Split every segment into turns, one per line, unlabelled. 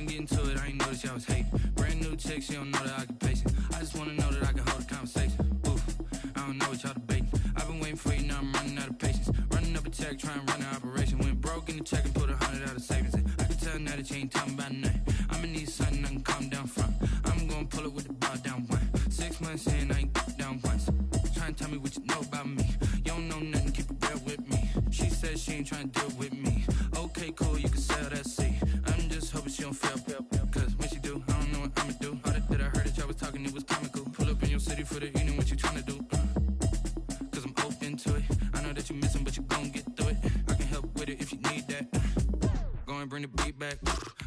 been getting to it, I ain't noticed y'all was hating. Brand new chick, she don't know that I can pace it. I just wanna know that I can hold a conversation. Oof, I don't know what y'all debating. I've been waiting for you, now I'm running out of patience. Running up a check, trying to run an operation. Went broke in the check and put 100 out of savings in. I can tell now that you ain't talking about nothing. I'ma need something I can calm down from. I'm gonna pull it with the bar down one. 6 months in, I ain't down once. Trying to tell me what you know about me. You don't know nothing, keep it real with me. She said she ain't trying to deal with me. Okay, cool, you can sell that seat. I'm just hoping she don't fail. Cause when she do, I don't know what I'ma do. All that I heard that y'all was talking, it was comical. Pull up in your city for the evening, what you trying to do? Cause I'm open to it. I know that you missing, but you gon' get through it. I can help with it if you need that. Go and bring the beat back.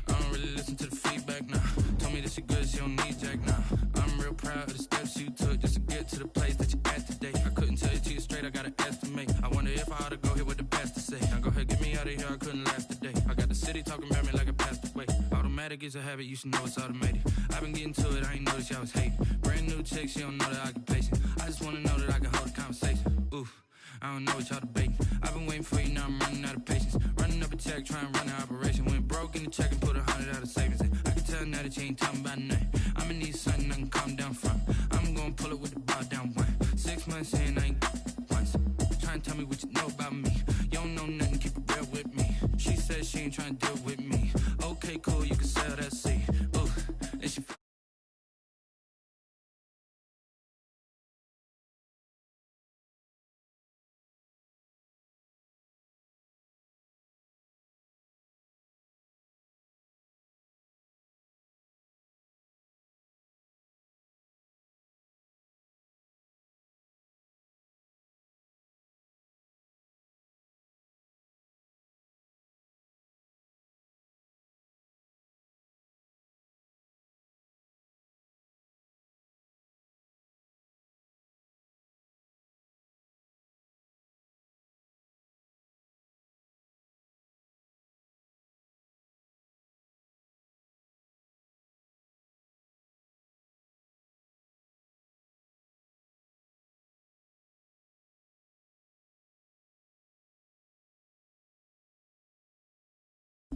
I don't really listen to the feedback, nah. Told me that she good, she don't need jack, nah. I'm real proud of the steps you took just to get to the place that you at today. I couldn't tell you to you straight, I gotta estimate. I wonder if I ought to go here with the best to say. Now go ahead, get me out of here, I couldn't last a day. I got the city talking about me like I passed away. Automatic is a habit, you should know it's automated. I've been getting to it, I ain't noticed y'all was hating. Brand new chick, she don't know that I can pace it. I just wanna know that I can hold a conversation. Oof, I don't know what y'all debating. I've been waiting for you, now I'm running out of patience. Running up a check, trying to run an operation. Went broke in the check and put 100 out of savings in. I can tell now that you ain't talking about nothing. I'ma need something I can calm down from. I'm gonna pull it with the bar down one. 6 months in, I ain't once. Trying to tell me what you know about me. You don't know nothing, keep it real with me. She said she ain't trying to deal with me. Okay, cool, you can sell that seat. Ooh, and she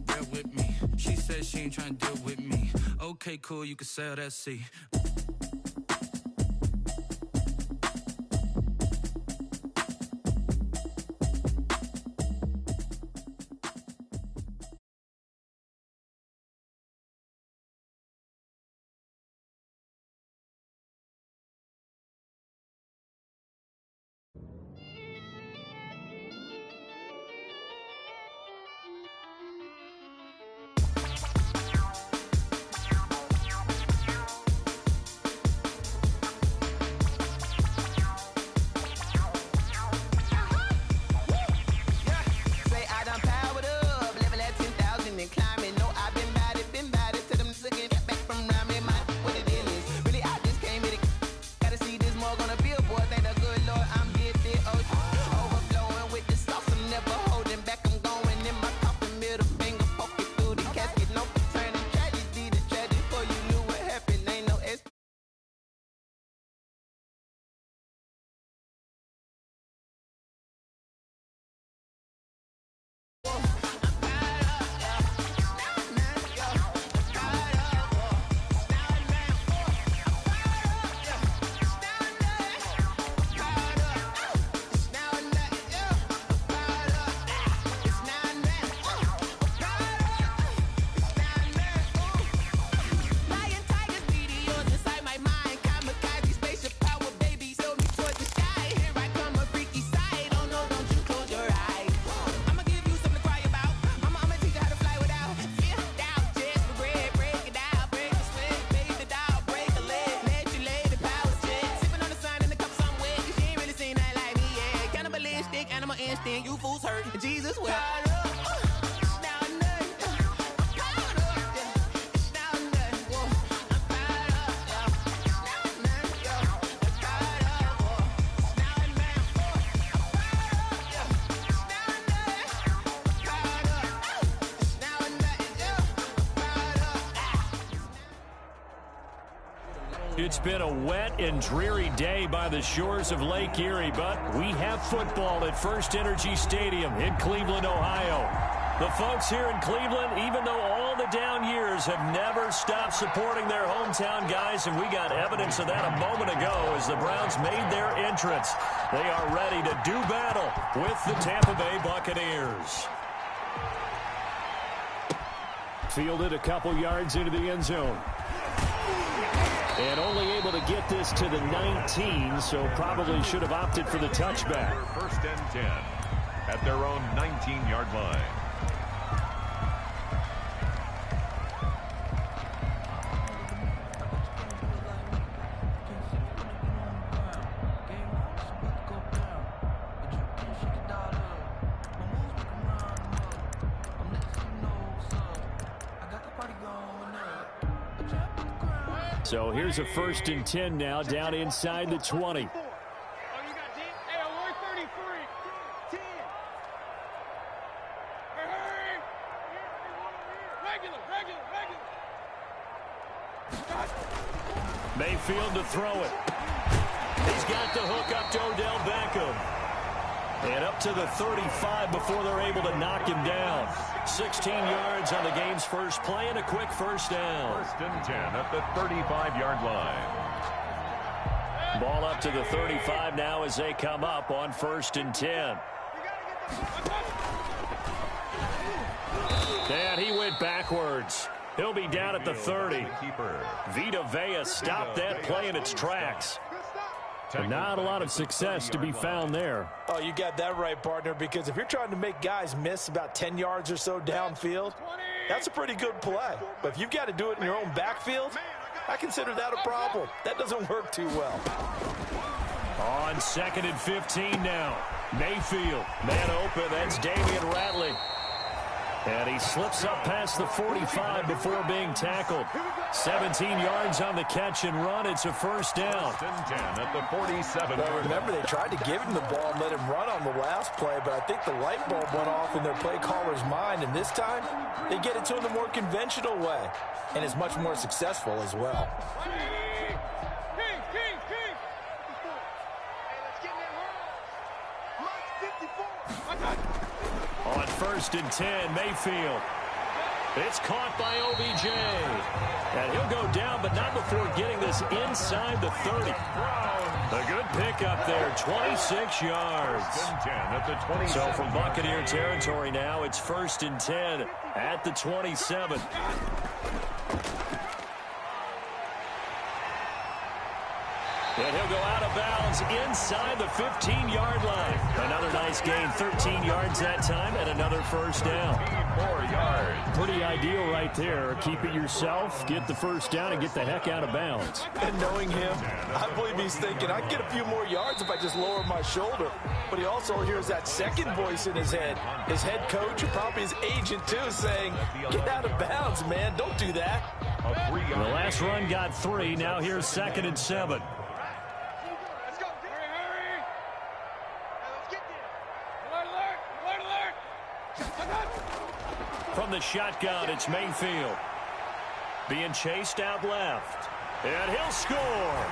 real with me. She said she ain't trying to deal with me. Okay, cool, you can sell that seat.
instinct, you fools hurt. Jesus will.
It's been a wet and dreary day by the shores of Lake Erie, but we have football at First Energy Stadium in Cleveland, Ohio. The folks here in Cleveland, even though all the down years, have never stopped supporting their hometown guys, and we got evidence of that a moment ago as the Browns made their entrance. They are ready to do battle with the Tampa Bay Buccaneers. Fielded a couple yards into the end zone. And only able to get this to the 19, so probably should have opted for the touchback.
First and 10 at their own 19-yard line.
So here's a 1st and 10 now, down inside the 20. Mayfield to throw it. He's got the hook up to Odell Beckham. And up to the 35 before they're able to knock him down. 16 yards on the game's first play and a quick first down.
1st and 10 at the 35-yard line.
Ball up to the 35 now as they come up on 1st and 10. And he went backwards. He'll be down at the 30. Vita Vea stopped that play in its tracks. But not a lot of success to be found there.
Oh, you got that right, partner, because if you're trying to make guys miss about 10 yards or so downfield, that's a pretty good play. But if you've got to do it in your own backfield, I consider that a problem. That doesn't work too well.
On 2nd and 15 now. Mayfield, man open, that's Damian Ratley. And he slips up past the 45 before being tackled. 17 yards on the catch and run. It's a first down.
1st and 10 at the 47.
Well, remember, they tried to give him the ball and let him run on the last play, but I think the light bulb went off in their play caller's mind, and this time they get it to him the more conventional way, and it's much more successful as well.
On 1st and 10, Mayfield. It's caught by OBJ. And he'll go down, but not before getting this inside the 30. A good pickup there, 26 yards. So from Buccaneer territory now, it's 1st and 10 at the 27. And he'll go out of bounds inside the 15-yard line. Another nice gain, 13 yards that time, and another first down.
4 yards.
Pretty ideal right there. Keep it yourself, get the first down, and get the heck out of bounds.
And knowing him, I believe he's thinking, I can get a few more yards if I just lower my shoulder. But he also hears that second voice in his head. His head coach, and probably his agent, too, saying, get out of bounds, man. Don't do that.
The last run got 3. Now here's 2nd and 7. From the shotgun, it's Mayfield. Being chased out left. And he'll score.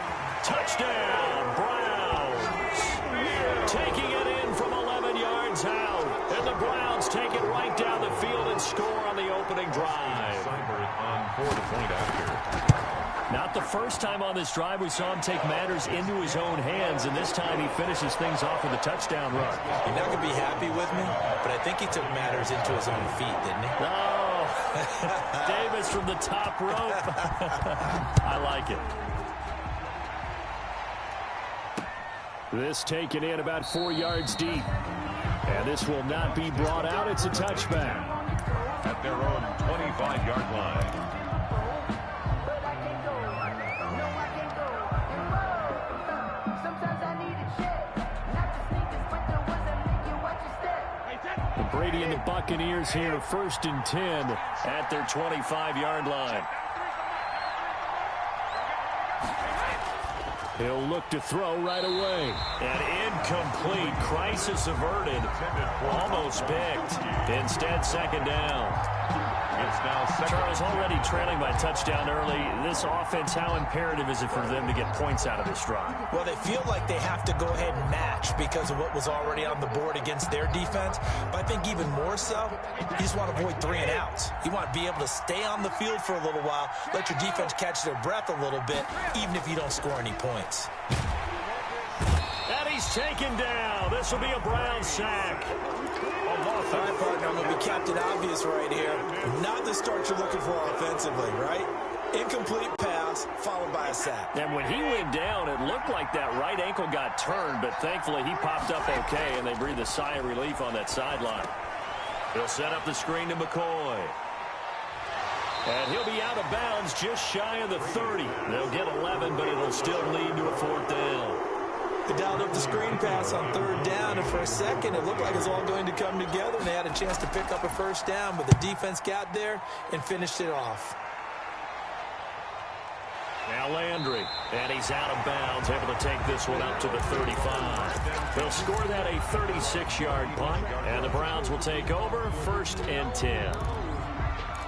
Touchdown, Browns. Taking it in from 11 yards out. And the Browns take it right down the field and score on the opening drive.
On 4 to point after.
Not the first time on this drive we saw him take matters into his own hands, and this time he finishes things off with a touchdown run.
You're not going to be happy with me, but I think he took matters into his own feet, didn't he?
Oh, Davis from the top rope. I like it. This taken in about 4 yards deep. And this will not be brought out. It's a touchback.
At their own 25-yard line.
Brady and the Buccaneers here, 1st and 10 at their 25-yard line. He'll look to throw right away. And incomplete. Crisis averted. Almost picked. Instead, 2nd down.
It's now second.
Charles, already trailing by touchdown early. This offense, how imperative is it for them to get points out of this drive?
Well, they feel like they have to go ahead and match because of what was already on the board against their defense. But I think even more so, you just want to avoid 3 and outs. You want to be able to stay on the field for a little while, let your defense catch their breath a little bit, even if you don't score any points.
And he's taken down. This will be a Brown sack.
All right, partner, I'm going to be Captain Obvious right here. Not the start you're looking for offensively, right? Incomplete pass followed by a sack.
And when he went down, it looked like that right ankle got turned, but thankfully he popped up okay, and they breathed a sigh of relief on that sideline. He'll set up the screen to McCoy. And he'll be out of bounds just shy of the 30. They'll get 11, but it'll still lead to a 4th down.
They dialed up the screen pass on 3rd down, and for a second it looked like it was all going to come together, and they had a chance to pick up a 1st down, but the defense got there and finished it off.
Now Landry, and he's out of bounds, able to take this one up to the 35. They'll score that a 36-yard punt, and the Browns will take over 1st and 10.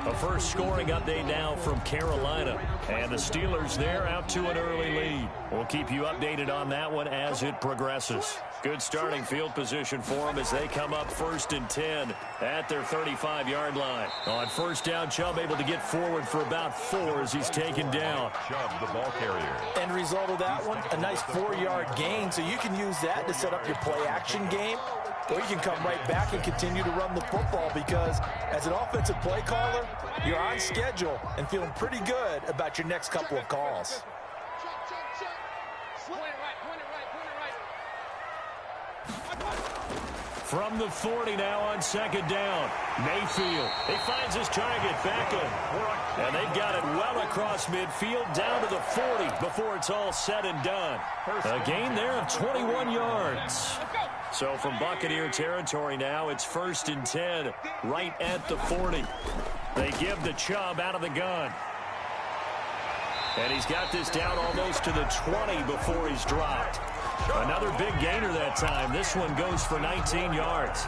A first scoring update now from Carolina. And the Steelers there out to an early lead. We'll keep you updated on that one as it progresses. Good starting field position for them as they come up 1st and 10 at their 35-yard line. On 1st down, Chubb able to get forward for about 4 as he's taken down.
Chubb, the ball carrier.
End result of that one, a nice 4-yard gain. So you can use that to set up your play-action game. Or you can come right back and continue to run the football because as an offensive play caller, you're on schedule and feeling pretty good about your next couple of calls.
From the 40 now on 2nd down. Mayfield. He finds his target back in. And they've got it well across midfield down to the 40 before it's all said and done. A gain there of 21 yards. So from Buccaneer territory now, it's 1st and 10 right at the 40. They give the Chubb out of the gun. And he's got this down almost to the 20 before he's dropped. Another big gainer that time. This one goes for 19 yards.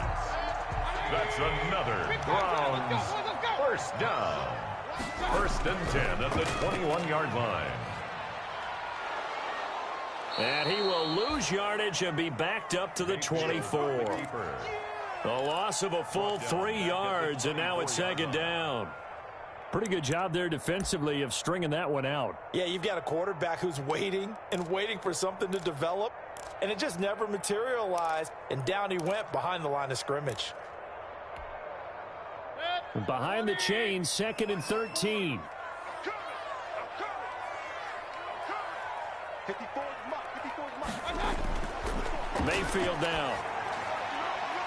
That's another Browns 1st down. 1st and 10 at the 21-yard line.
And he will lose yardage and be backed up to the 24. A loss of a full 3 yards, and now it's 2nd down. Pretty good job there defensively of stringing that one out.
Yeah, you've got a quarterback who's waiting and waiting for something to develop, and it just never materialized, and down he went behind the line of scrimmage.
Behind the chains, 2nd and 13. Mayfield down.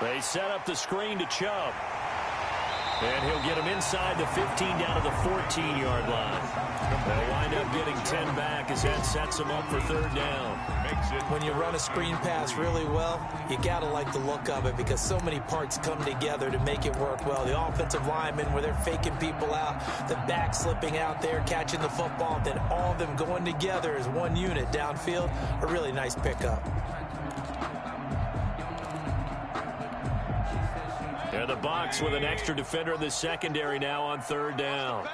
They set up the screen to Chubb. And he'll get him inside the 15 down to the 14-yard line. They'll wind up getting 10 back as that sets them up for 3rd down.
When you run a screen pass really well, you got to like the look of it because so many parts come together to make it work well. The offensive linemen where they're faking people out, the back slipping out there, catching the football, then all of them going together as one unit downfield. A really nice pickup.
And the Bucs with an extra defender in the secondary now on 3rd down.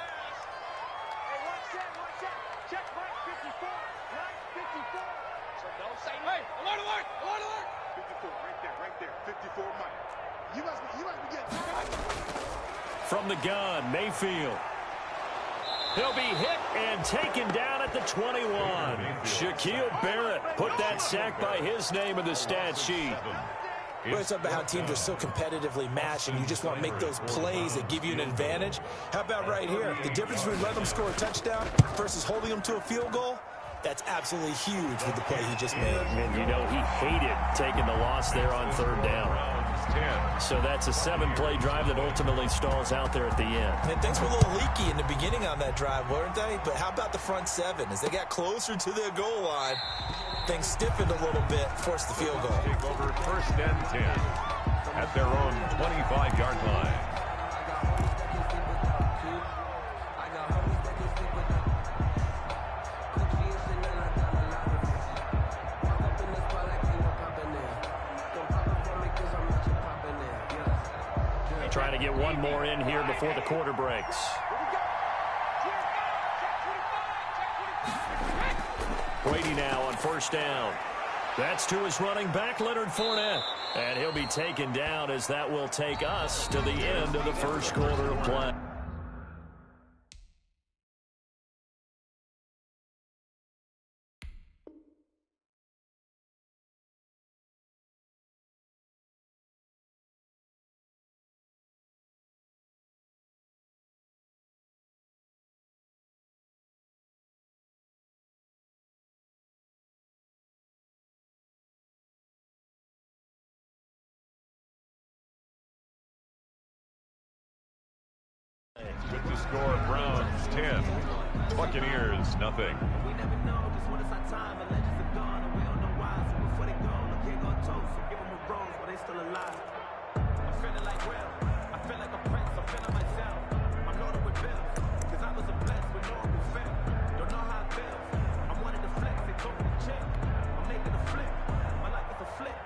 From the gun, Mayfield. He'll be hit and taken down at the 21. Shaquille Barrett put that sack by his name in the stat sheet.
Well, it's about how teams are so competitively matched, and you just want to make those plays that give you an advantage. How about right here? The difference between letting them score a touchdown versus holding them to a field goal, that's absolutely huge with the play he just made.
And you know he hated taking the loss there on 3rd down. So that's a 7-play drive that ultimately stalls out there at the end.
And things were a little leaky in the beginning on that drive, weren't they? But how about the front 7? As they got closer to their goal line, things stiffened a little bit, forced the field goal.
Take over 1st and 10 at their own 25-yard line.
Trying to get one more in here before the quarter breaks. Brady now on first down. That's to his running back, Leonard Fournette. And he'll be taken down as that will take us to the end of the first quarter of play.
With the score, Browns 10, Buccaneers nothing.
We never know, just when it's our time, the legends are gone, and we don't know why. So before they go, look here, go toast, so give them a rose, but they still alive. I'm feeling like Will, I feel like a prince, I'm feeling myself. I'm loaded with bills, cause I was a blessed with no one fail. Don't know how it feels, I wanted to flex, they told me to chill. I'm making a flip, my life is a flip.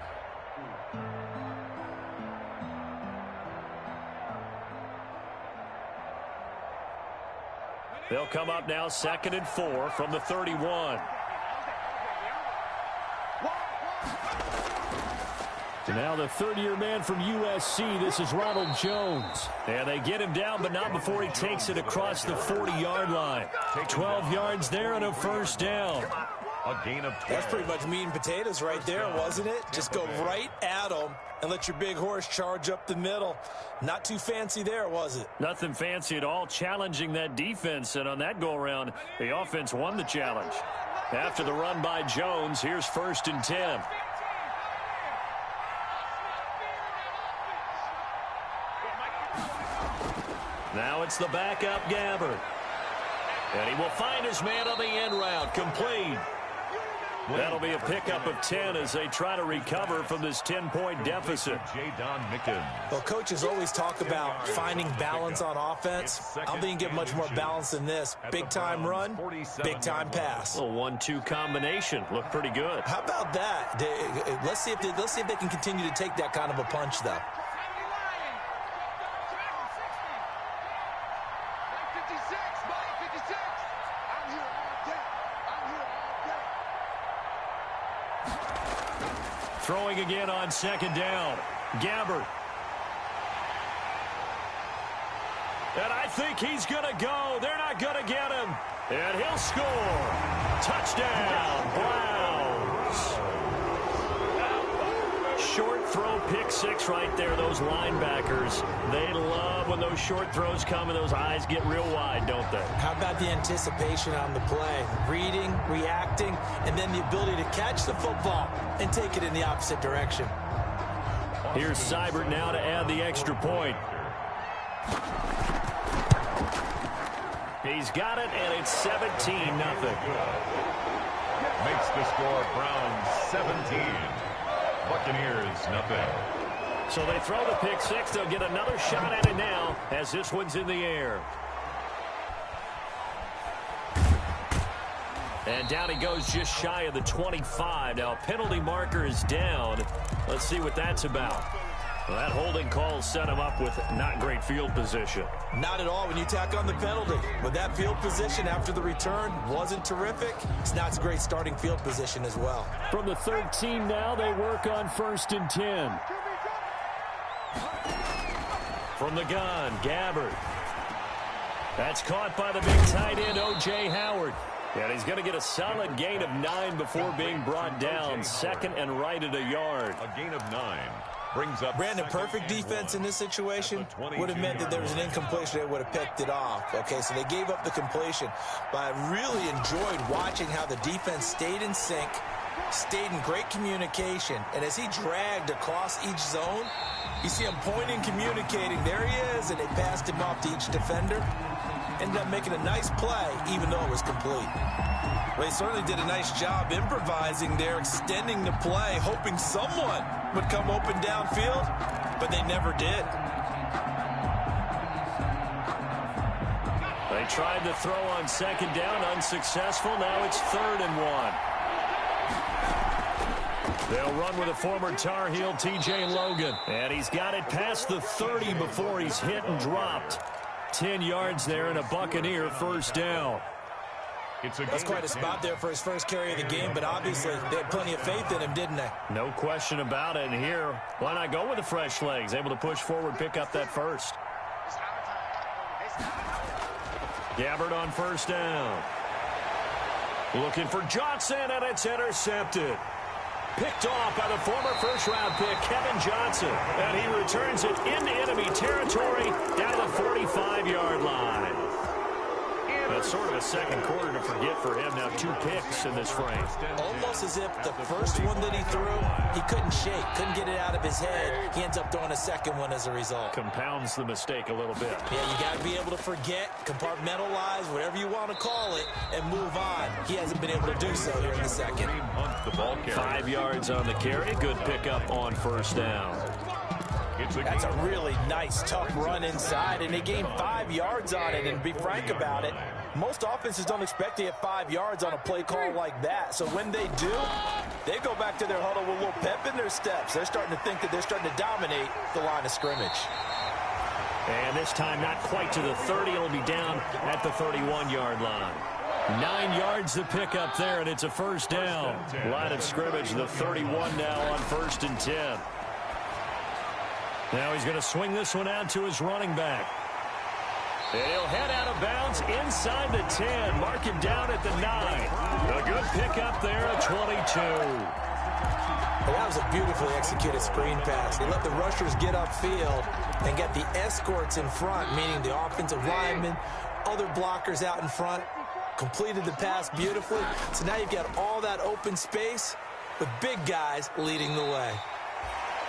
They'll come up now 2nd and 4 from the 31. So now the third-year man from USC, this is Ronald Jones. And they get him down, but not before he takes it across the 40-yard line. 12 yards there and a first down.
A gain of 12.
That's pretty much meat and potatoes right there, wasn't it? Just go right at them and let your big horse charge up the middle. Not too fancy there, was it?
Nothing fancy at all, challenging that defense. And on that go-around, the offense won the challenge. After the run by Jones, here's 1st and 10. Now it's the backup Gabbard. And he will find his man on the end route, complete. That'll be a pickup of 10 as they try to recover from this 10-point deficit.
Well, coaches always talk about finding balance on offense. I don't think you get much more balance than this. Big-time run, big-time pass.
A 1-2 combination. Looked pretty good.
How about that? Let's see if they can continue to take that kind of a punch, though.
Throwing again on 2nd down. Gabbard. And I think he's going to go. They're not going to get him. And he'll score. Touchdown, Browns. Short throw, pick six right there, those linebackers. They love when those short throws come and those eyes get real wide, don't they?
How about the anticipation on the play? Reading, reacting, and then the ability to catch the football and take it in the opposite direction.
Here's Seibert now to add the extra point. He's got it, and it's 17-0.
Makes the score Browns 17. Buccaneers nothing.
So they throw the pick six. They'll get another shot at it now as this one's in the air. And down he goes just shy of the 25. Now penalty marker is down. Let's see what that's about. Well, that holding call set him up with not great field position.
Not at all when you tack on the penalty. But that field position after the return wasn't terrific. It's not a great starting field position as well.
From the 13 now, they work on 1st and 10. From the gun, Gabbard. That's caught by the big tight end, O.J. Howard. And he's going to get a solid gain of 9 before being brought down. 2nd and right at a yard.
A gain of 9. Brings up
Brandon, perfect defense in this situation would have meant that there was an incompletion. They would have picked it off. Okay, so they gave up the completion. But I really enjoyed watching how the defense stayed in sync, stayed in great communication. And as he dragged across each zone, you see him pointing, communicating. There he is, and they passed him off to each defender. Ended up making a nice play, even though it was complete. Well, he certainly did a nice job improvising there, extending the play, hoping someone would come open downfield, but they never did.
They tried to throw on 2nd down, unsuccessful. Now it's 3rd and 1. They'll run with a former Tar Heel, T.J. Logan. And he's got it past the 30 before he's hit and dropped. 10 yards there and a Buccaneer first down.
That's quite a spot there for his first carry of the game, but obviously they had plenty of faith in him, didn't they?
No question about it. And here, why not go with the fresh legs? Able to push forward, pick up that first. Gabbard on first down. Looking for Johnson, and it's intercepted. Picked off by the former first-round pick, Kevin Johnson. And he returns it into enemy territory down the 45-yard line. That's sort of a second quarter to forget for him. Now 2 picks in this frame.
Almost as if the first one that he threw, he couldn't shake, couldn't get it out of his head. He ends up throwing a second one as a result.
Compounds the mistake a little bit.
Yeah, you got to be able to forget, compartmentalize, whatever you want to call it, and move on. He hasn't been able to do so here in the second.
5 yards on the carry. Good pickup on first down.
That's a really nice, tough run inside, and they gained 5 yards on it. And to be frank about it, most offenses don't expect to get 5 yards on a play call like that. So when they do, they go back to their huddle with a little pep in their steps. They're starting to think that they're starting to dominate the line of scrimmage.
And this time not quite to the 30. It'll be down at the 31-yard line. 9 yards to pick up there, and it's a first down. Line of scrimmage, the 31 now on 1st and 10. Now he's going to swing this one out to his running back. And he'll head out of bounds inside the 10. Mark him down at the 9. A good pickup there, a 22.
Well, that was a beautifully executed screen pass. They let the rushers get upfield and get the escorts in front, meaning the offensive linemen, other blockers out in front, completed the pass beautifully. So now you've got all that open space with big guys leading the way.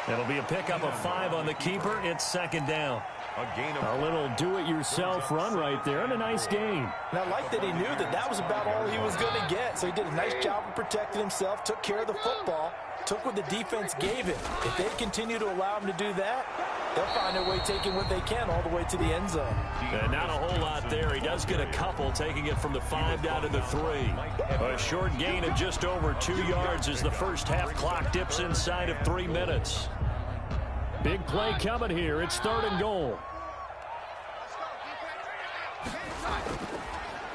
It'll be a pickup of 5 on the keeper. It's second down. A little do-it-yourself run right there, and a nice gain.
And I like that he knew that that was about all he was going to get. So he did a nice job of protecting himself, took care of the football, took what the defense gave him. If they continue to allow him to do that, they'll find their way taking what they can all the way to the end zone.
And not a whole lot there. He does get a couple, taking it from the 5 down to the 3. A short gain of just over 2 yards as the first half clock dips inside of 3 minutes. Big play coming here. It's 3rd and goal.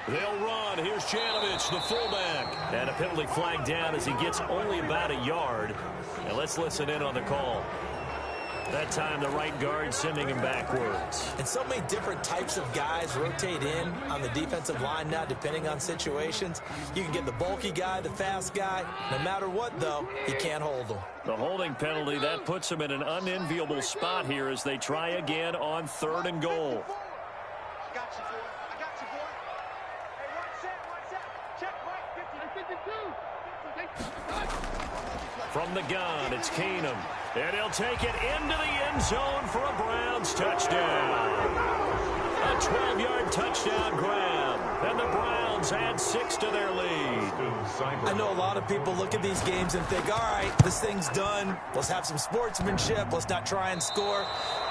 They'll run. Here's Janovich, the fullback. And a penalty flag down as he gets only about a yard. And let's listen in on the call. That time the right guard sending him backwards.
And so many different types of guys rotate in on the defensive line now depending on situations. You can get the bulky guy, the fast guy. No matter what, though, he can't hold them.
The holding penalty, that puts him in an unenviable spot here as they try again on 3rd and goal. From the gun, it's Keenum. And he'll take it into the end zone for a Browns touchdown. A 12-yard touchdown grab. And the Browns add 6 to their lead.
I know a lot of people look at these games and think, all right, this thing's done. Let's have some sportsmanship. Let's not try and score.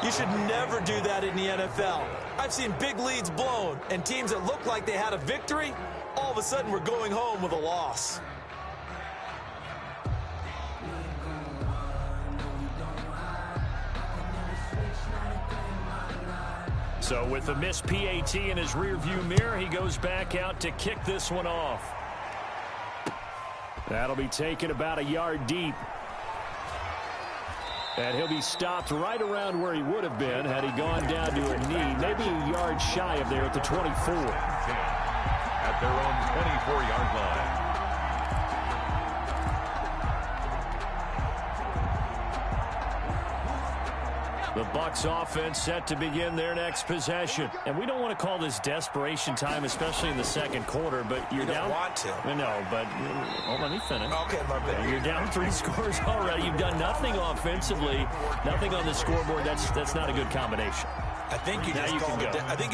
You should never do that in the NFL. I've seen big leads blown, and teams that look like they had a victory, all of a sudden we're going home with a loss.
So with the missed PAT in his rearview mirror, he goes back out to kick this one off. That'll be taken about a yard deep. And he'll be stopped right around where he would have been had he gone down to a knee, maybe a yard shy of there at the 24.
At their own 24-yard line.
The Bucs offense set to begin their next possession. And we don't want to call this desperation time, especially in the second quarter, but you're down.
You don't want to.
No, but let me finish.
Okay, my bad.
You're down 3 scores already. You've done nothing offensively, nothing on the scoreboard. That's not a good combination.
I think you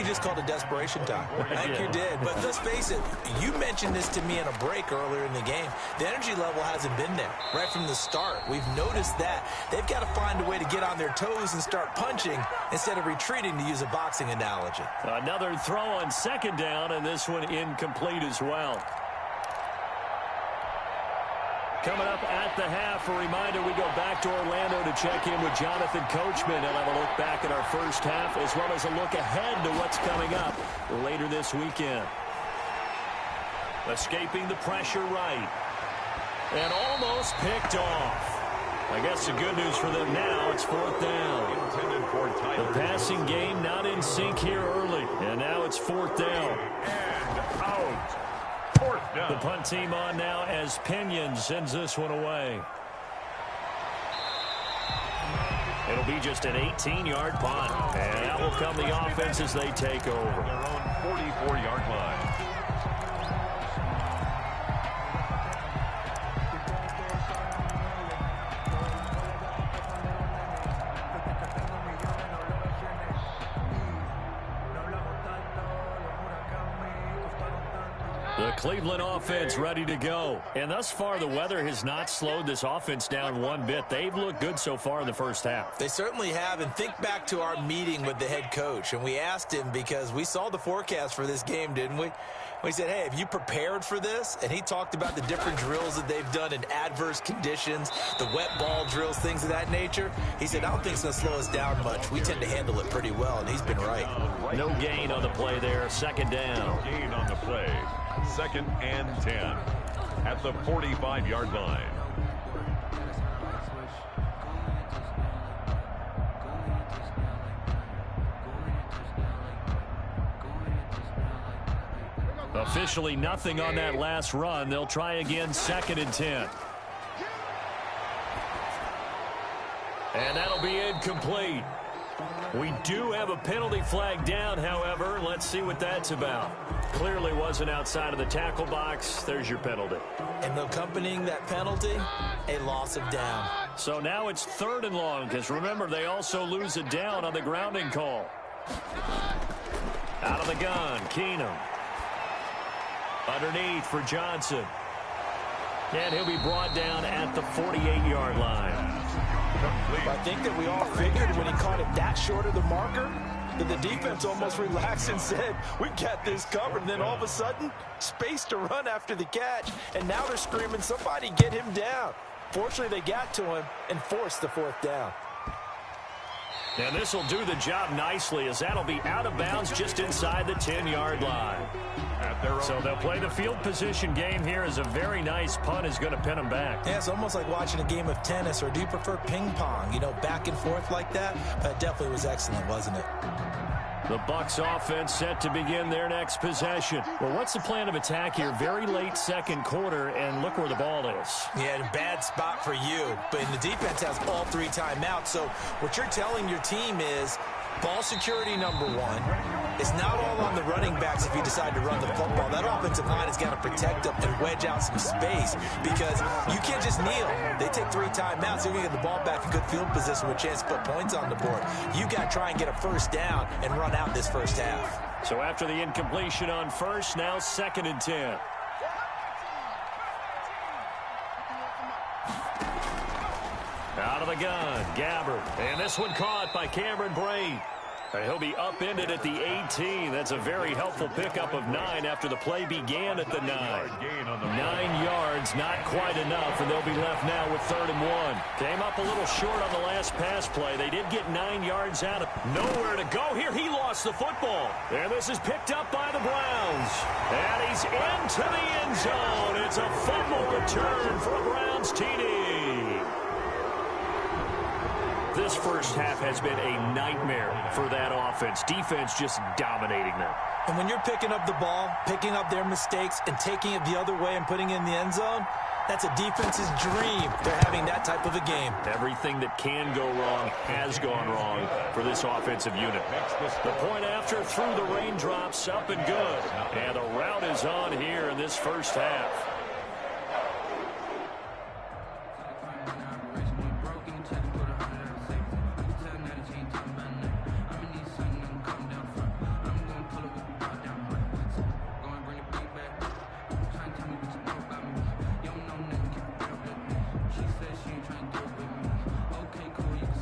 just called it desperation time. I think you did. But let's face it, you mentioned this to me in a break earlier in the game. The energy level hasn't been there right from the start. We've noticed that. They've got to find a way to get on their toes and start punching instead of retreating, to use a boxing analogy.
Another throw on 2nd down, and this one incomplete as well. Coming up at the half, a reminder, we go back to Orlando to check in with Jonathan Coachman. He'll have a look back at our first half as well as a look ahead to what's coming up later this weekend. Escaping the pressure right. And almost picked off. I guess the good news for them now, it's fourth down. The passing game not in sync here early. And now it's fourth down.
And out. Fourth down.
The punt team on now as Pinion sends this one away. It'll be just an 18-yard punt. And that will come the offense as they take over.
Their own 44-yard line.
The Cleveland offense ready to go. And thus far, the weather has not slowed this offense down one bit. They've looked good so far in the first half.
They certainly have. And think back to our meeting with the head coach. And we asked him because we saw the forecast for this game, didn't we? We said, hey, have you prepared for this? And he talked about the different drills that they've done in adverse conditions, the wet ball drills, things of that nature. He said, I don't think it's going to slow us down much. We tend to handle it pretty well, and he's been right.
No gain on the play there. Second down.
No gain on the play. Second and 10 at the 45-yard line.
Officially nothing on that last run. They'll try again, second and 10. And that'll be incomplete. We do have a penalty flag down, however. Let's see what that's about. Clearly wasn't outside of the tackle box. There's your penalty.
And accompanying that penalty, a loss of down.
So now it's third and long, because remember, they also lose a down on the grounding call. Out of the gun, Keenum. Underneath for Johnson. And he'll be brought down at the 48-yard line.
I think that we all figured when he caught it that short of the marker that the defense almost relaxed and said, we've got this covered. And then all of a sudden, space to run after the catch. And now they're screaming, somebody get him down. Fortunately, they got to him and forced the fourth down.
And this will do the job nicely as that'll be out of bounds just inside the 10-yard line. So they'll play the field position game here as a very nice punt is going to pin them back.
Yeah, it's almost like watching a game of tennis, or do you prefer ping pong? You know, back and forth like that? But it definitely was excellent, wasn't it?
The Bucs offense set to begin their next possession. Well, what's the plan of attack here? Very late second quarter, and look where the ball is.
Yeah, bad spot for you. But the defense has all three timeouts. So what you're telling your team is ball security number one. It's not all on the running backs if you decide to run the football. That offensive line has got to protect them and wedge out some space because you can't just kneel. They take three timeouts. They're going to get the ball back in good field position with a chance to put points on the board. You got to try and get a first down and run out this first half.
So after the incompletion on first, now second and 10. Out of the gun, Gabbard. And this one caught by Cameron Brate. He'll be upended at the 18. That's a very helpful pickup of 9 after the play began at the 9. 9 yards, not quite enough, and they'll be left now with third and 1. Came up a little short on the last pass play. They did get 9 yards out of nowhere to go here. He lost the football. And this is picked up by the Browns. And he's into the end zone. It's a fumble return for a Browns TD. This first half has been a nightmare for that offense. Defense just dominating them.
And when you're picking up the ball, picking up their mistakes, and taking it the other way and putting it in the end zone, that's a defense's dream. They're having that type of a game.
Everything that can go wrong has gone wrong for this offensive unit. The point after through the raindrops, up and good. And the route is on here in this first half.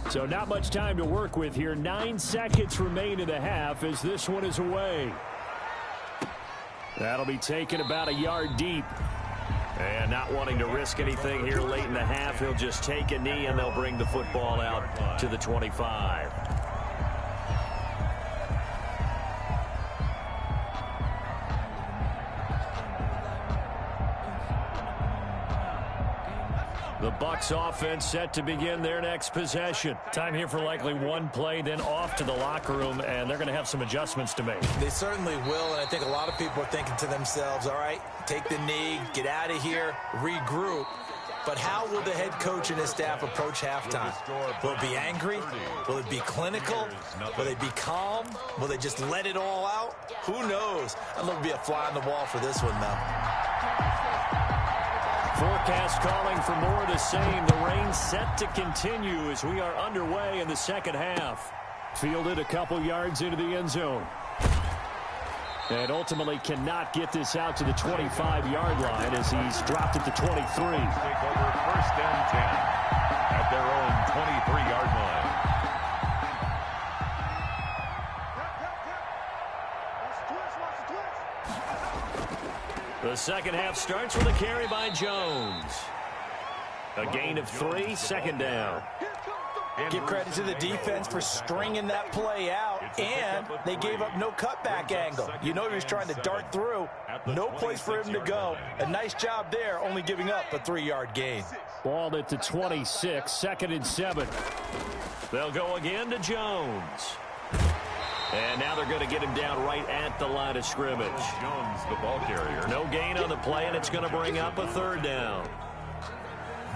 So not much time to work with here. 9 seconds remain in the half as this one is away. That'll be taken about a yard deep. And not wanting to risk anything here late in the half, he'll just take a knee and they'll bring the football out to the 25. The Bucs offense set to begin their next possession. Time here for likely one play, then off to the locker room, and they're going to have some adjustments to make.
They certainly will, and I think a lot of people are thinking to themselves, all right, take the knee, get out of here, regroup. But how will the head coach and his staff approach halftime? Will it be angry? Will it be clinical? Will they be calm? Will they just let it all out? Who knows? I'd love to be a fly on the wall for this one, though.
Forecast calling for more of the same. The rain set to continue as we are underway in the second half. Fielded a couple yards into the end zone. And ultimately cannot get this out to the 25-yard line as he's dropped at the 23.
Take over first and 10 at their own 23-yard line.
The second half starts with a carry by Jones. A gain of 3, second down.
Give credit to the defense for stringing that play out, and they gave up no cutback angle. You know he was trying to dart through. No place for him to go. A nice job there, only giving up a 3-yard gain.
Ball at the 26, second and 7. They'll go again to Jones. And now they're going to get him down right at the line of scrimmage.
Jones, the ball carrier.
No gain on the play, and it's going to bring up a third down.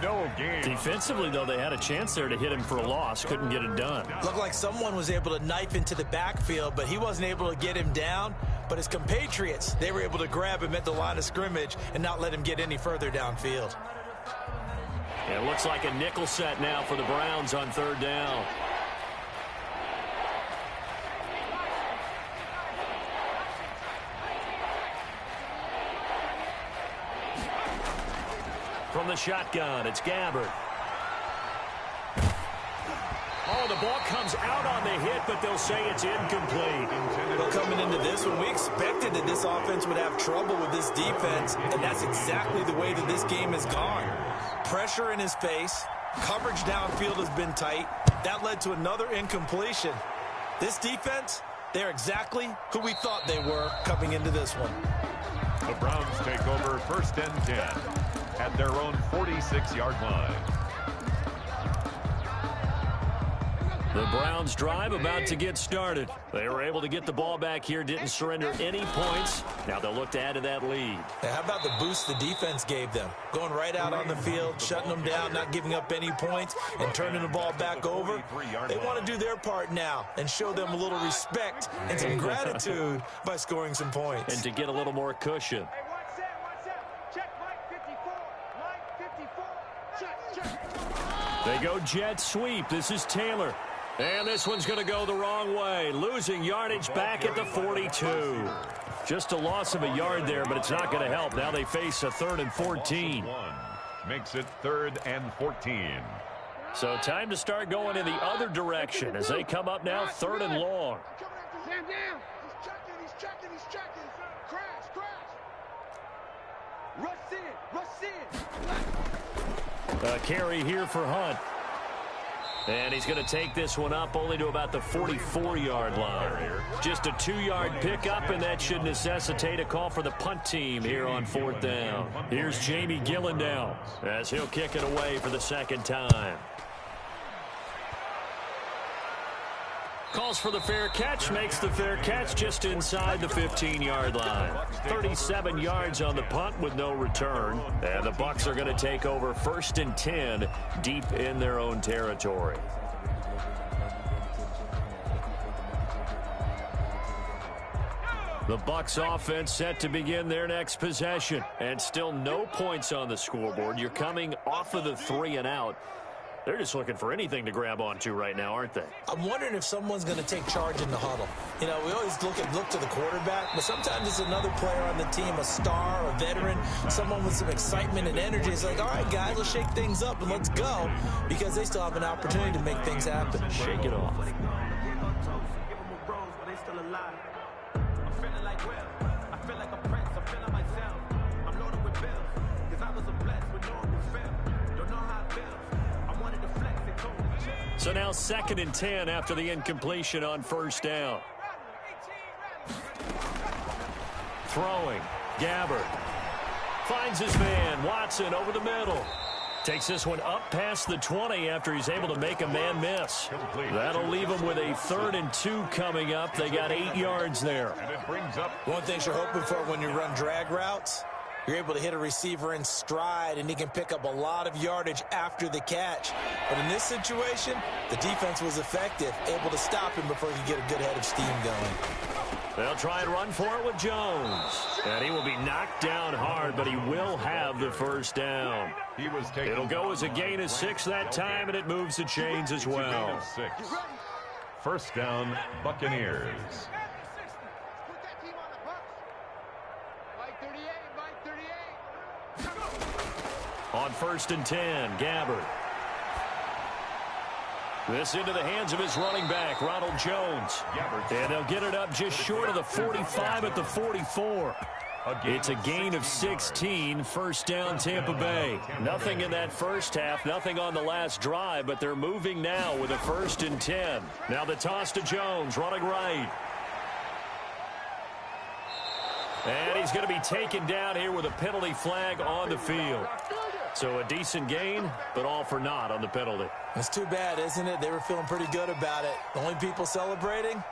No gain.
Defensively, though, they had a chance there to hit him for a loss. Couldn't get it done.
Looked like someone was able to knife into the backfield, but he wasn't able to get him down. But his compatriots, they were able to grab him at the line of scrimmage and not let him get any further downfield.
It looks like a nickel set now for the Browns on third down. From the shotgun, it's Gabbard. Oh, the ball comes out on the hit, but they'll say it's incomplete.
Well, coming into this one, we expected that this offense would have trouble with this defense, and that's exactly the way that this game has gone. Pressure in his face, coverage downfield has been tight. That led to another incompletion. This defense, they're exactly who we thought they were coming into this one.
The Browns take over first and 10 at their own 46-yard line.
The Browns drive about to get started. They were able to get the ball back here, didn't surrender any points. Now they'll look to add to that lead.
Now, how about the boost the defense gave them? Going right out on the field, shutting them down, not giving up any points, and turning the ball back over. They want to do their part now and show them a little respect and some gratitude by scoring some points.
And to get a little more cushion. They go jet sweep. This is Taylor. And this one's going to go the wrong way. Losing yardage back at the 42. Just a loss of a yard there, but it's not going to help. Now they face a 3rd and 14.
Makes it 3rd and 14.
So time to start going in the other direction as they come up now 3rd and long.
Stand down. He's checking. Crash. Rush in.
A carry here for Hunt. And he's going to take this one up only to about the 44-yard line. Just a 2-yard pickup, and that should necessitate a call for the punt team here on 4th down. Here's Jamie Gillen now as he'll kick it away for the second time. Calls for the fair catch, makes the fair catch just inside the 15-yard line. 37 yards on the punt with no return. And the Bucs are going to take over 1st and 10 deep in their own territory. The Bucs offense set to begin their next possession. And still no points on the scoreboard. You're coming off of the 3 and out. They're just looking for anything to grab onto right now, aren't they?
I'm wondering if someone's going to take charge in the huddle. You know, we always look to the quarterback, but sometimes it's another player on the team, a star, a veteran, someone with some excitement and energy. It's like, all right, guys, let's shake things up and let's go, because they still have an opportunity to make things happen.
Shake it off. So now 2nd and 10 after the incompletion on first down. Throwing. Gabbert. Finds his man. Watson over the middle. Takes this one up past the 20 after he's able to make a man miss. That'll leave him with a 3rd and 2 coming up. They got 8 yards there.
And it brings up
One thing you're hoping for when you run drag routes, you're able to hit a receiver in stride, and he can pick up a lot of yardage after the catch. But in this situation, the defense was effective, able to stop him before he could get a good head of steam going.
They'll try and run for it with Jones. And he will be knocked down hard, but he will have the first down. It'll go as a gain of 6 that time, and it moves the chains as well.
6. First down, Buccaneers.
Put that team on the Bucs. Mike 38, Mike 38.
On 1st and 10, Gabbert. This into the hands of his running back, Ronald Jones. And they'll get it up just short of the 45 at the 44. It's a gain of 16, first down Tampa Bay. Nothing in that first half, nothing on the last drive, but they're moving now with a 1st and 10. Now the toss to Jones, running right. And he's going to be taken down here with a penalty flag on the field. So a decent gain, but all for naught on the penalty.
It's too bad, isn't it? They were feeling pretty good about it. The only people celebrating,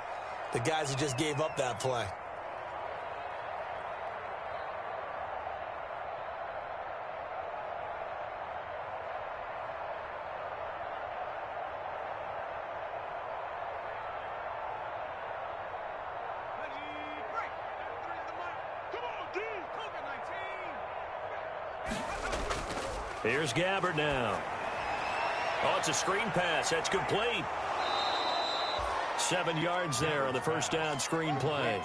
the guys who just gave up that play.
Here's Gabbert now. Oh, it's a screen pass. That's complete. 7 yards there on the first down screen play.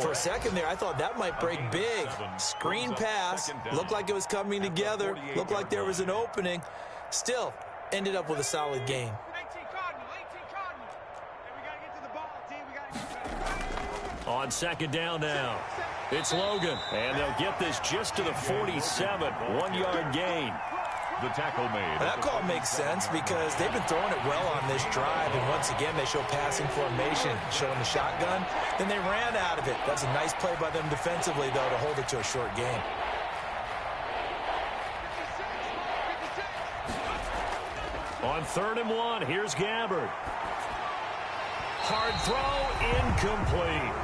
For a second there, I thought that might break big. Screen pass. Looked like it was coming together. Looked like there was an opening. Still, ended up with a solid gain.
18 Cardinal. And we got to get to the ball, team. We got to get to
On 2nd down now. It's Logan, and they'll get this just to the 47, 1-yard gain.
The tackle made.
That call makes sense because they've been throwing it well on this drive, and once again they show passing formation, showing the shotgun. Then they ran out of it. That's a nice play by them defensively, though, to hold it to a short gain.
On 3rd and 1, here's Gabbert. Hard throw, incomplete.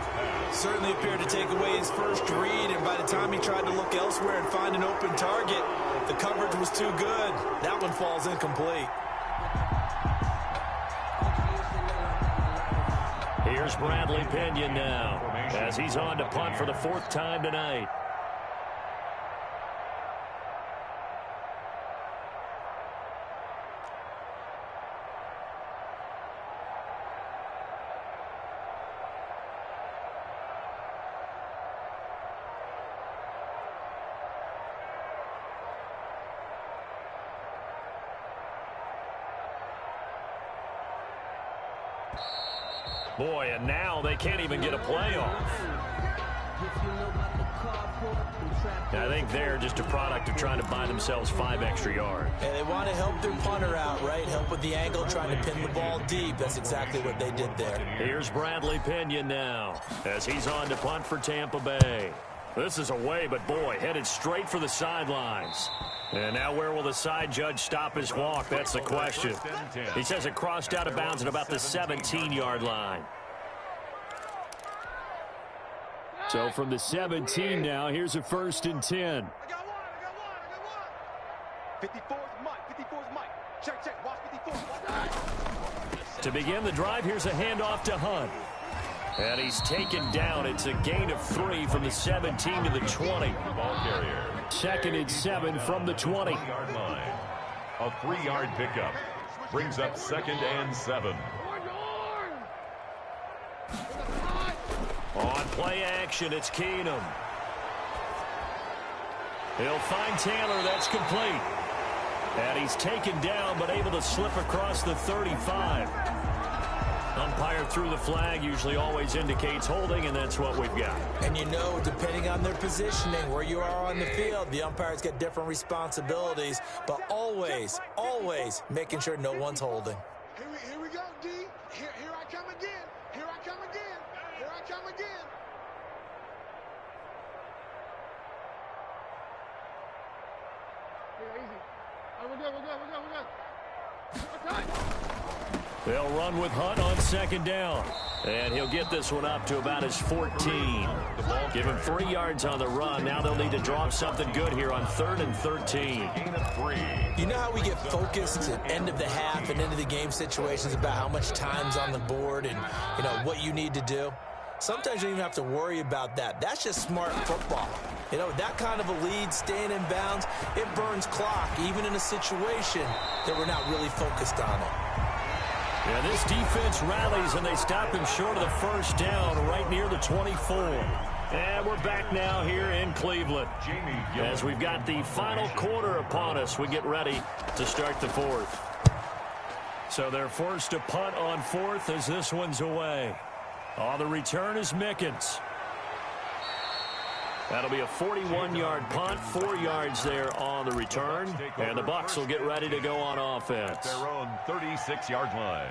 Certainly appeared to take away his first read, and by the time he tried to look elsewhere and find an open target, the coverage was too good. That one falls incomplete.
Here's Bradley Pinion now, as he's on to punt for the 4th time tonight. Boy, and now they can't even get a playoff. I think they're just a product of trying to buy themselves 5 extra yards.
And they want to help their punter out, right? Help with the angle, trying to pin the ball deep. That's exactly what they did there.
Here's Bradley Pinion now, as he's on to punt for Tampa Bay. This is away, but boy, headed straight for the sidelines. And now where will the side judge stop his walk? That's the question. He says it crossed out of bounds at about the 17-yard line. So from the 17 now, here's a 1st and 10.
I got one. 54's Mike. 54's Mike. Check. Watch 54.
To begin the drive, here's a handoff to Hunt. And he's taken down. It's a gain of 3 from the 17 to the 20.
Ball carrier.
2nd and 7 from the 20.
3-yard line. A 3-yard pickup brings up 2nd and 7.
On play action, it's Keenum. He'll find Taylor. That's complete. And he's taken down, but able to slip across the 35. Umpire threw the flag, usually always indicates holding, and that's what we've got.
And you know, depending on their positioning, where you are on the field, the umpires get different responsibilities, but always, always making sure no one's holding.
Here we go, D. Here I come again. Here I come again. Here I come again. Yeah, easy. All right, we're good. Okay.
They'll run with Hunt on second down. And he'll get this one up to about his 14. Give him 3 yards on the run. Now they'll need to draw something good here on 3rd and 13.
You know how we get focused at end of the half and end of the game situations about how much time's on the board and, you know, what you need to do? Sometimes you don't even have to worry about that. That's just smart football. You know, that kind of a lead, staying in bounds, it burns clock, even in a situation that we're not really focused on it.
Yeah, this defense rallies, and they stop him short of the first down right near the 24. And we're back now here in Cleveland. As we've got the final quarter upon us, we get ready to start the 4th. So they're forced to punt on 4th as this one's away. On the return is Mickens. That'll be a 41-yard punt, 4 yards there on the return. And the Bucs will get ready to go on offense.
Their own 36-yard line.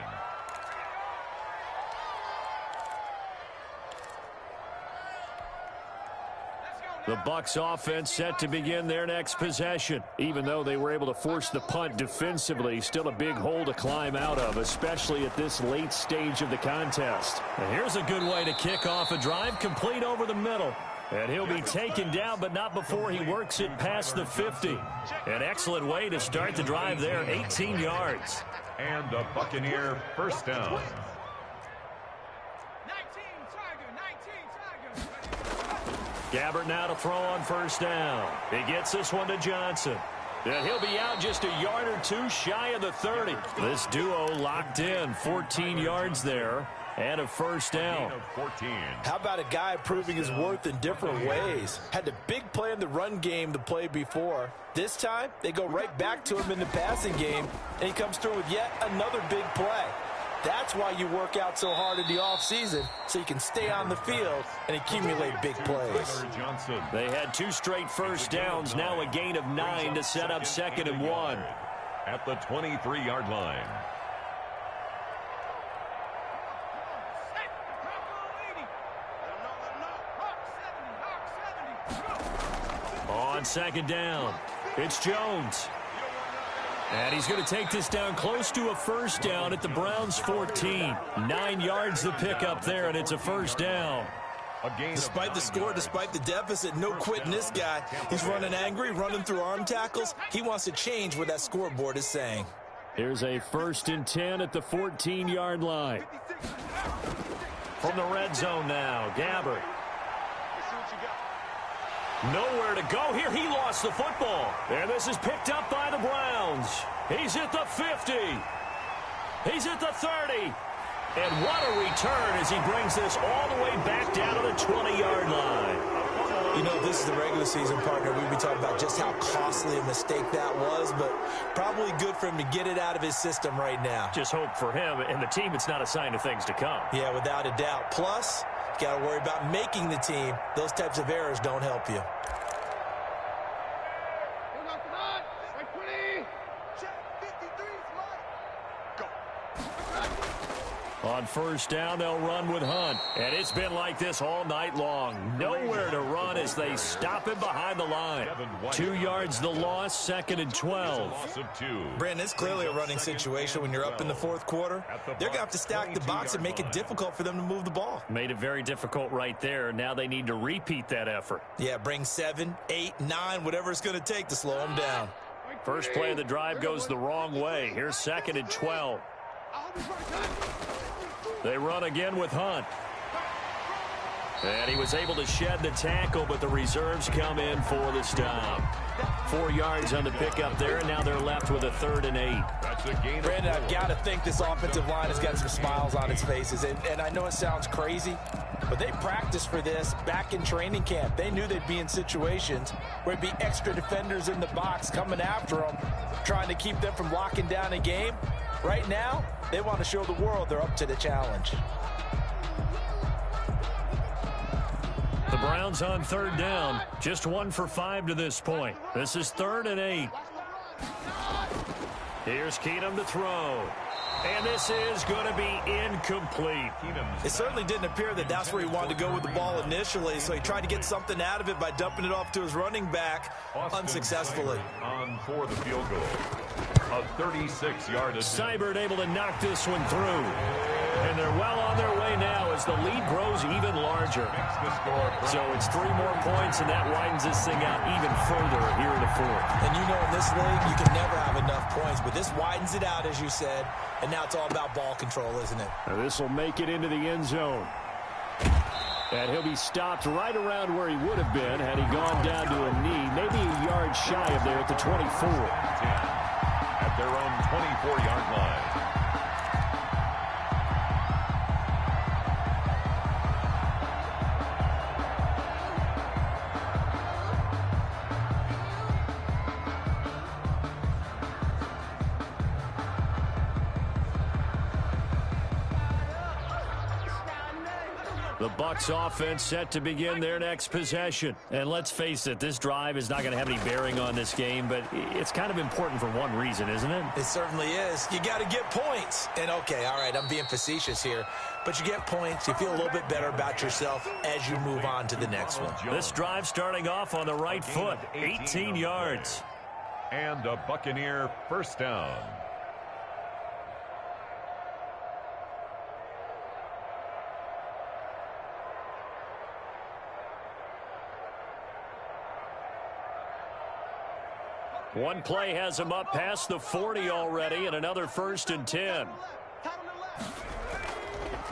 The Bucs offense set to begin their next possession. Even though they were able to force the punt defensively, still a big hole to climb out of, especially at this late stage of the contest. And here's a good way to kick off a drive, complete over the middle. And he'll be taken down, but not before he works it past the 50. An excellent way to start the drive there, 18 yards.
And a Buccaneer first down.
19 Tiger.
Gabbert now to throw on first down. He gets this one to Johnson. And he'll be out just a yard or two shy of the 30. This duo locked in, 14 yards there. And a first down.
How about a guy proving his worth in different ways? Had the big play in the run game to play before. This time, they go right back to him in the passing game, and he comes through with yet another big play. That's why you work out so hard in the offseason, so you can stay on the field and accumulate big plays.
They had 2 straight first downs, now a gain of 9 to set up 2nd and 1.
At the 23-yard line.
On second down, it's Jones. And he's going to take this down close to a first down at the Browns' 14. 9 yards to pick up there, and it's a first down.
Despite the score, despite the deficit, no quitting this guy. He's running angry, running through arm tackles. He wants to change what that scoreboard is saying.
Here's a 1st and 10 at the 14-yard line. From the red zone now, Gabbert. Nowhere to go here. He lost the football. And this is picked up by the Browns. He's at the 50. He's at the 30. And what a return as he brings this all the way back down to the 20-yard line.
You know, this is the regular season, partner. We'd be talking about just how costly a mistake that was, but probably good for him to get it out of his system right now.
Just hope for him and the team it's not a sign of things to come.
Yeah, without a doubt. Plus, you got to worry about making the team. Those types of errors don't help you.
On first down, they'll run with Hunt. And it's been like this all night long. Nowhere to run as they stop him behind the line. 2 yards the loss, 2nd and 12.
Brandon, it's clearly a running situation when you're up in the 4th quarter. They're going to have to stack the box and make it difficult for them to move the ball.
Made it very difficult right there. Now they need to repeat that effort.
Yeah, bring 7, 8, 9, whatever it's going to take to slow them down.
First play of the drive goes the wrong way. Here's 2nd and 12. They run again with Hunt. And he was able to shed the tackle, but the reserves come in for the stop. 4 yards on the pickup there, and now they're left with a 3rd and 8.
Brandon, I've got to think this offensive line has got some smiles on its faces. And I know it sounds crazy, but they practiced for this back in training camp. They knew they'd be in situations where it'd be extra defenders in the box coming after them, trying to keep them from locking down a game. Right now, they want to show the world they're up to the challenge.
The Browns on third down. Just 1 for 5 to this point. This is 3rd and 8. Here's Keenum to throw. And this is going to be incomplete.
It certainly didn't appear that that's where he wanted to go with the ball initially, so he tried to get something out of it by dumping it off to his running back unsuccessfully.
On for the field goal. A 36-yard attempt.
Seibert able to knock this one through. And they're well on their way now as the lead grows even larger. So it's 3 more points, and that widens this thing out even further here in the 4th.
And you know in this league, you can never have enough points, but this widens it out, as you said, and now it's all about ball control, isn't it?
Now this will make it into the end zone. And he'll be stopped right around where he would have been had he gone down to a knee, maybe a yard shy of there at the 24.
At their own 24-yard line.
The Bucs offense set to begin their next possession. And let's face it, this drive is not going to have any bearing on this game, but it's kind of important for one reason, isn't it?
It certainly is. You got to get points. And, okay, all right, I'm being facetious here, but you get points, you feel a little bit better about yourself as you move on to the next one.
This drive starting off on the right foot, 18 yards.
And a Buccaneer first down.
One play has him up past the 40 already, and another 1st and 10.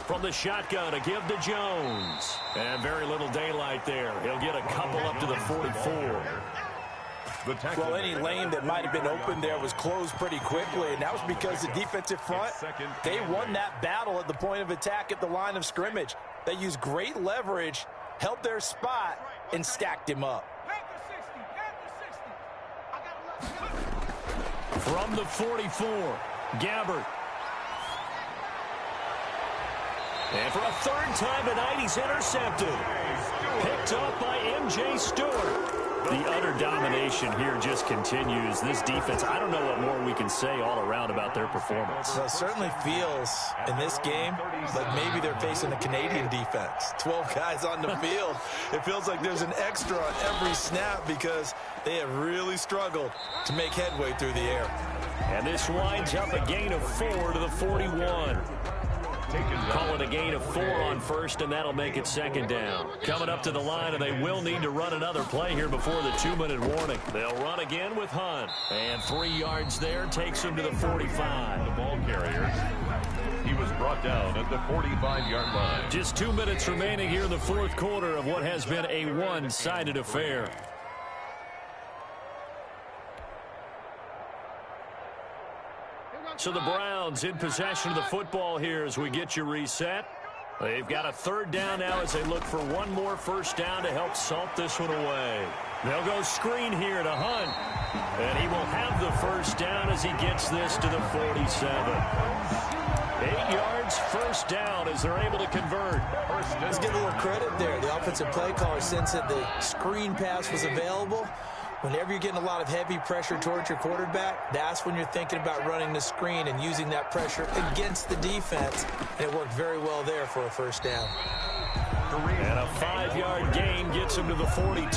From the shotgun to give to Jones. And very little daylight there. He'll get a couple up to the 44.
Well, any lane that might have been open there was closed pretty quickly, and that was because the defensive front, they won that battle at the point of attack at the line of scrimmage. They used great leverage, held their spot, and stacked him up.
From the 44, Gabbert. And for a 3rd time tonight, he's intercepted. Picked up by M.J. Stewart. The utter domination here just continues. This defense, I don't know what more we can say all around about their performance.
Well, it certainly feels in this game like maybe they're facing a Canadian defense. 12 guys on the field. It feels like there's an extra on every snap because they have really struggled to make headway through the air.
And this winds up a gain of 4 to the 41. Call it a gain of 4 on 1st, and that'll make it 2nd down. Coming up to the line, and they will need to run another play here before the 2-minute warning. They'll run again with Hunt. And 3 yards there takes him to the 45.
The ball carrier. He was brought down at the 45-yard line.
Just 2 minutes remaining here in the 4th quarter of what has been a one-sided affair. So the Browns in possession of the football here as we get you reset. They've got a 3rd down now as they look for one more 1st down to help salt this one away. They'll go screen here to Hunt. And he will have the 1st down as he gets this to the 47. 8 yards, 1st down as they're able to convert.
Let's give a little credit there. The offensive play caller sensed that the screen pass was available. Whenever you're getting a lot of heavy pressure towards your quarterback, that's when you're thinking about running the screen and using that pressure against the defense. And it worked very well there for a 1st down.
And a 5-yard gain gets him to the 42.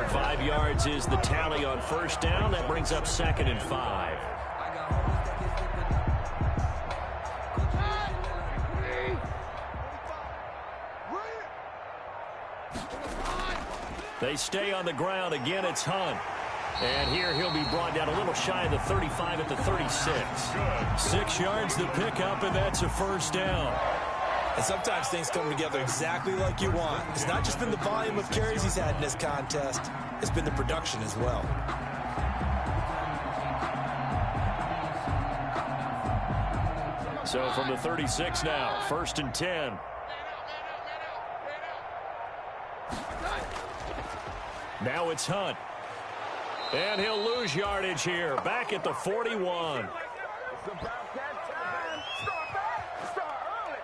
5 yards is the tally on 1st down. That brings up 2nd and 5. They stay on the ground. Again, it's Hunt. And here he'll be brought down a little shy of the 35 at the 36. 6 yards to pick up, and that's a 1st down.
And sometimes things come together exactly like you want. It's not just been the volume of carries he's had in this contest. It's been the production as well.
So from the 36 now, 1st and 10. Now it's Hunt. And he'll lose yardage here. Back at the 41.
about that time. Start back. Start early.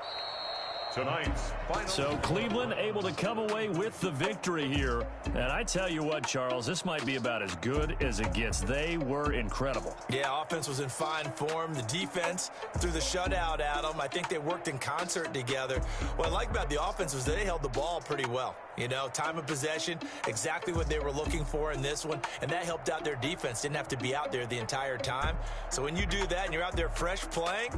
Tonight's final.
So Cleveland able to come away with the victory here. And I tell you what, Charles, this might be about as good as it gets. They were incredible.
Yeah, offense was in fine form. The defense threw the shutout at them. I think they worked in concert together. What I like about the offense was they held the ball pretty well. You know, time of possession, exactly what they were looking for in this one. And that helped out their defense. Didn't have to be out there the entire time. So when you do that and you're out there fresh playing,